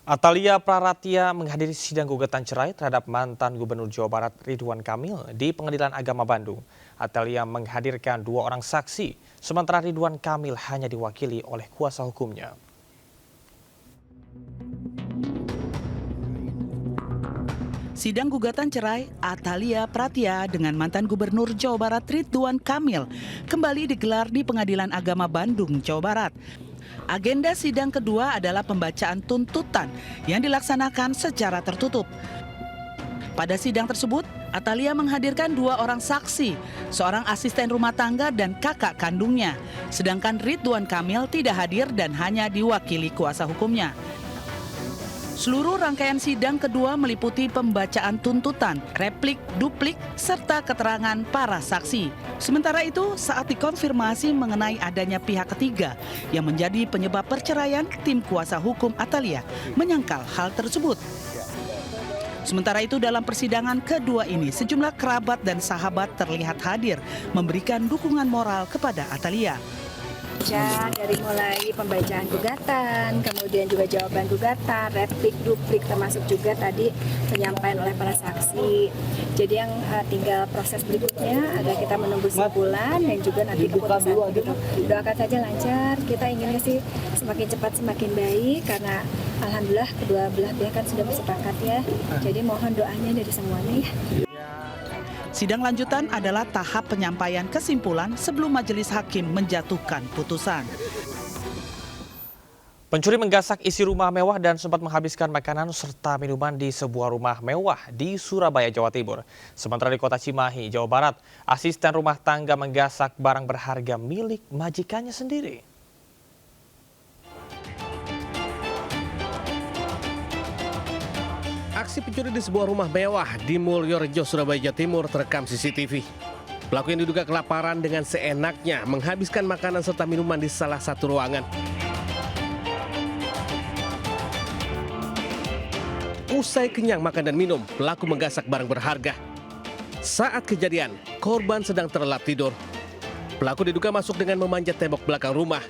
Atalia Praratia menghadiri sidang gugatan cerai terhadap mantan Gubernur Jawa Barat Ridwan Kamil di Pengadilan Agama Bandung. Atalia menghadirkan 2 orang saksi, sementara Ridwan Kamil hanya diwakili oleh kuasa hukumnya. Sidang gugatan cerai Atalia Praratia dengan mantan Gubernur Jawa Barat Ridwan Kamil kembali digelar di Pengadilan Agama Bandung, Jawa Barat. Agenda sidang kedua adalah pembacaan tuntutan yang dilaksanakan secara tertutup. Pada sidang tersebut, Atalia menghadirkan 2 orang saksi, seorang asisten rumah tangga dan kakak kandungnya. Sedangkan Ridwan Kamil tidak hadir dan hanya diwakili kuasa hukumnya. Seluruh rangkaian sidang kedua meliputi pembacaan tuntutan, replik, duplik, serta keterangan para saksi. Sementara itu, saat dikonfirmasi mengenai adanya pihak ketiga yang menjadi penyebab perceraian, tim kuasa hukum Atalia menyangkal hal tersebut. Sementara itu, dalam persidangan kedua ini, sejumlah kerabat dan sahabat terlihat hadir memberikan dukungan moral kepada Atalia. Dari mulai pembacaan gugatan, kemudian juga jawaban gugatan, replik, duplik, termasuk juga tadi penyampaian oleh para saksi. Jadi yang tinggal proses berikutnya adalah kita menunggu simpulan dan juga nanti keputusan. Doakan saja lancar, kita inginnya sih semakin cepat semakin baik karena alhamdulillah kedua belah pihak kan sudah bersepakat ya. Jadi mohon doanya dari semuanya ya. Sidang lanjutan adalah tahap penyampaian kesimpulan sebelum majelis hakim menjatuhkan putusan. Pencuri menggasak isi rumah mewah dan sempat menghabiskan makanan serta minuman di sebuah rumah mewah di Surabaya, Jawa Timur. Sementara di kota Cimahi, Jawa Barat, asisten rumah tangga menggasak barang berharga milik majikannya sendiri. Aksi pencuri di sebuah rumah mewah di Mulyorejo, Surabaya, Jawa Timur terekam CCTV. Pelaku yang diduga kelaparan dengan seenaknya menghabiskan makanan serta minuman di salah satu ruangan. Usai kenyang makan dan minum, pelaku menggasak barang berharga. Saat kejadian, korban sedang terlelap tidur. Pelaku diduga masuk dengan memanjat tembok belakang rumah.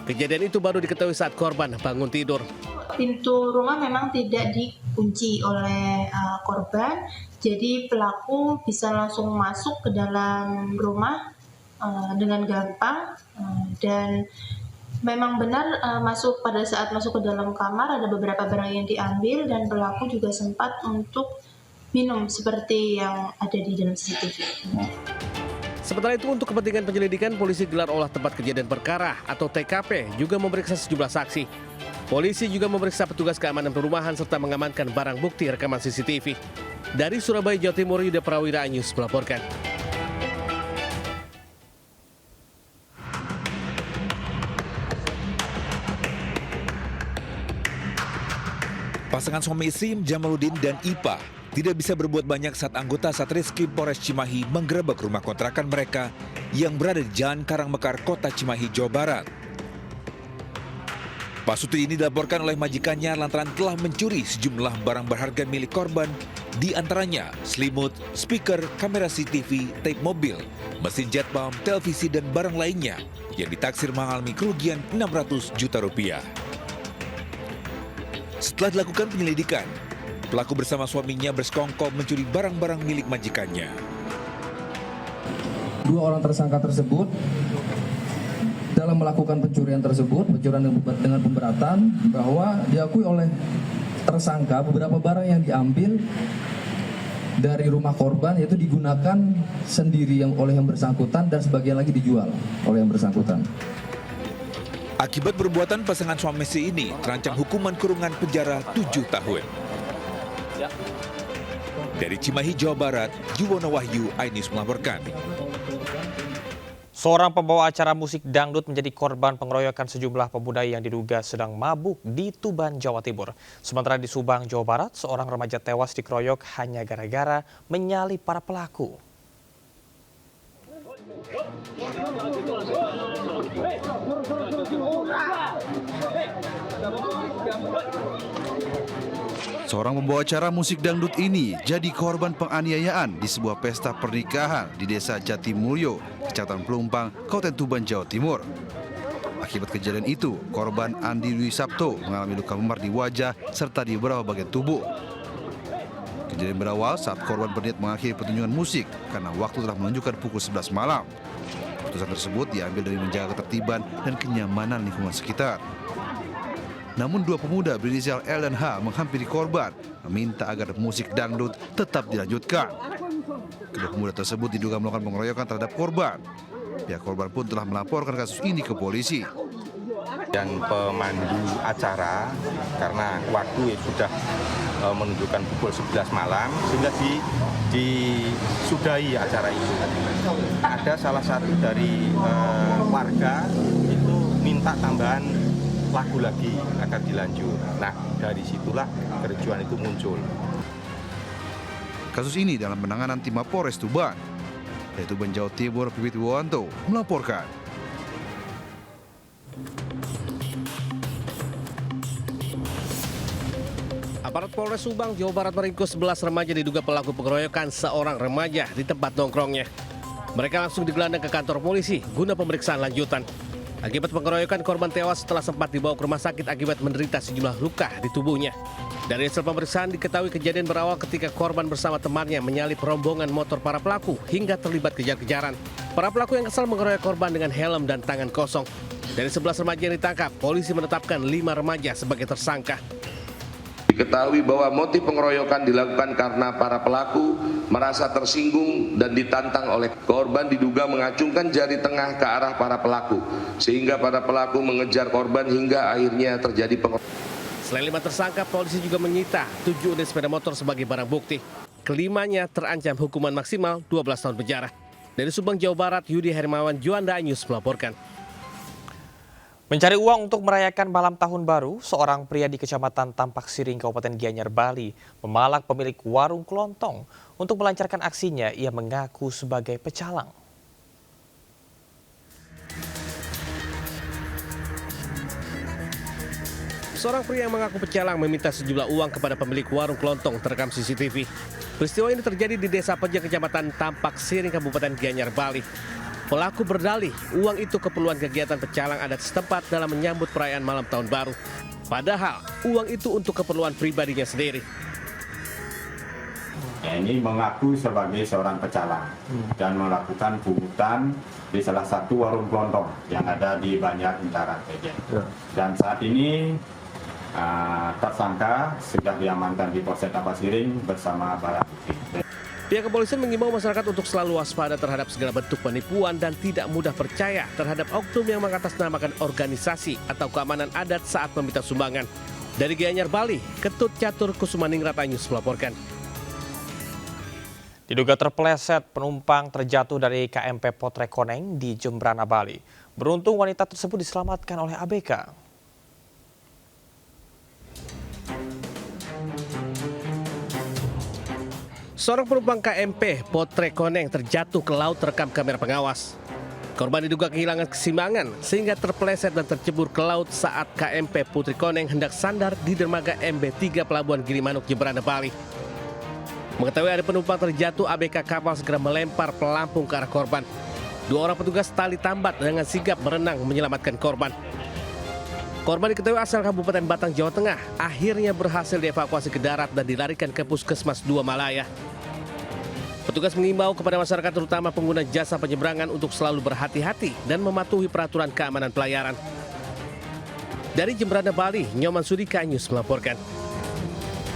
Kejadian itu baru diketahui saat korban bangun tidur. Pintu rumah memang tidak dikunci oleh korban, jadi pelaku bisa langsung masuk ke dalam rumah dengan gampang dan memang benar pada saat masuk ke dalam kamar ada beberapa barang yang diambil dan pelaku juga sempat untuk minum seperti yang ada di dalam CCTV. Sementara itu untuk kepentingan penyelidikan, polisi gelar olah tempat kejadian perkara atau TKP juga memeriksa sejumlah saksi. Polisi juga memeriksa petugas keamanan perumahan serta mengamankan barang bukti rekaman CCTV. Dari Surabaya, Jawa Timur, Yuda Prawira News melaporkan. Pasangan suami istri Jamaluddin dan Ipa tidak bisa berbuat banyak saat anggota Satreskrim Polres Cimahi menggerebek rumah kontrakan mereka yang berada di Jalan Karangmekar, Kota Cimahi, Jawa Barat. Pasuti ini dilaporkan oleh majikannya lantaran telah mencuri sejumlah barang berharga milik korban, di antaranya selimut, speaker, kamera CCTV, tape mobil, mesin jet pump, televisi, dan barang lainnya yang ditaksir mengalami kerugian 600 juta rupiah. Setelah dilakukan penyelidikan, pelaku bersama suaminya bersekongkol mencuri barang-barang milik majikannya. 2 orang tersangka tersebut dalam melakukan pencurian tersebut, pencurian dengan pemberatan, bahwa diakui oleh tersangka beberapa barang yang diambil dari rumah korban yaitu digunakan sendiri oleh yang bersangkutan dan sebagian lagi dijual oleh yang bersangkutan. Akibat perbuatan pasangan suami istri ini terancam hukuman kurungan penjara 7 tahun. Dari Cimahi, Jawa Barat, Juwono Wahyu, iNews melaporkan. Seorang pembawa acara musik dangdut menjadi korban pengeroyokan sejumlah pemuda yang diduga sedang mabuk di Tuban, Jawa Timur. Sementara di Subang, Jawa Barat, seorang remaja tewas dikeroyok hanya gara-gara menyalip para pelaku. Seorang pembawa acara musik dangdut ini jadi korban penganiayaan di sebuah pesta pernikahan di Desa Jatimulyo, Kecamatan Pelumpang, Kabupaten Tuban, Jawa Timur. Akibat kejadian itu, korban Andi Dwi Sabto mengalami luka memar di wajah serta di beberapa bagian tubuh. Kejadian berawal saat korban berniat mengakhiri pertunjukan musik karena waktu telah menunjukkan pukul 11 malam. Keputusan tersebut diambil dari menjaga ketertiban dan kenyamanan lingkungan sekitar. Namun dua pemuda berinisial L dan H menghampiri korban, meminta agar musik dangdut tetap dilanjutkan. Kedua pemuda tersebut diduga melakukan pengeroyokan terhadap korban. Pihak korban pun telah melaporkan kasus ini ke polisi. Dan pemandu acara karena waktu sudah menunjukkan pukul 11 malam sehingga disudahi acara itu. Ada salah satu dari warga itu minta tambahan lagu lagi akan dilanjut. Nah, dari situlah kericuan itu muncul. Kasus ini dalam penanganan tim Mapolres Tuban. Dari Tuban, Jawa Timur, Pipit Wiwanto melaporkan. Aparat Polres Subang, Jawa Barat meringkus 11 remaja diduga pelaku pengeroyokan seorang remaja di tempat nongkrongnya. Mereka langsung digelandang ke kantor polisi guna pemeriksaan lanjutan. Akibat pengeroyokan, korban tewas setelah sempat dibawa ke rumah sakit akibat menderita sejumlah luka di tubuhnya. Dari hasil pemeriksaan diketahui kejadian berawal ketika korban bersama temannya menyalip rombongan motor para pelaku hingga terlibat kejar-kejaran. Para pelaku yang kesal mengeroyok korban dengan helm dan tangan kosong. Dari 11 remaja yang ditangkap, polisi menetapkan 5 remaja sebagai tersangka. Diketahui bahwa motif pengeroyokan dilakukan karena para pelaku merasa tersinggung dan ditantang oleh korban, diduga mengacungkan jari tengah ke arah para pelaku sehingga para pelaku mengejar korban hingga akhirnya terjadi pengeroyokan. Selain 5 tersangka, polisi juga menyita 7 unit sepeda motor sebagai barang bukti. Kelimanya terancam hukuman maksimal 12 tahun penjara. Dari Subang, Jawa Barat, Yudi Hermawan, Juanda News melaporkan. Mencari uang untuk merayakan malam tahun baru, seorang pria di Kecamatan Tampak Siring, Kabupaten Gianyar, Bali, memalak pemilik warung kelontong. Untuk melancarkan aksinya, ia mengaku sebagai pecalang. Seorang pria yang mengaku pecalang meminta sejumlah uang kepada pemilik warung kelontong terekam CCTV. Peristiwa ini terjadi di Desa Peja, Kecamatan Tampak Siring, Kabupaten Gianyar, Bali. Pelaku berdalih uang itu keperluan kegiatan pecalang adat setempat dalam menyambut perayaan malam tahun baru. Padahal uang itu untuk keperluan pribadinya sendiri. Ini mengaku sebagai seorang pecalang dan melakukan pungutan di salah satu warung kelontong yang ada di Banjar Intara. Dan saat ini tersangka sudah diamankan di Polsek Tampak Siring bersama barang bukti. Pihak kepolisian mengimbau masyarakat untuk selalu waspada terhadap segala bentuk penipuan dan tidak mudah percaya terhadap oknum yang mengatasnamakan organisasi atau keamanan adat saat meminta sumbangan. Dari Gianyar, Bali, Ketut Catur Kusumaningrat News melaporkan. Diduga terpeleset, penumpang terjatuh dari KMP Potrekoneng di Jembrana, Bali. Beruntung wanita tersebut diselamatkan oleh ABK. Seorang penumpang KMP Potrekoneng terjatuh ke laut terekam kamera pengawas. Korban diduga kehilangan keseimbangan sehingga terpeleset dan tercebur ke laut saat KMP Potrekoneng hendak sandar di dermaga MB3 Pelabuhan Gilimanuk, Jembrana, Bali. Mengetahui ada penumpang terjatuh, ABK kapal segera melempar pelampung ke arah korban. 2 orang petugas tali tambat dengan sigap berenang menyelamatkan korban. Korban diketahui asal Kabupaten Batang, Jawa Tengah, akhirnya berhasil dievakuasi ke darat dan dilarikan ke Puskesmas 2 Malaya. Petugas mengimbau kepada masyarakat terutama pengguna jasa penyeberangan untuk selalu berhati-hati dan mematuhi peraturan keamanan pelayaran. Dari Jembrana, Bali, Nyoman Sudika News melaporkan.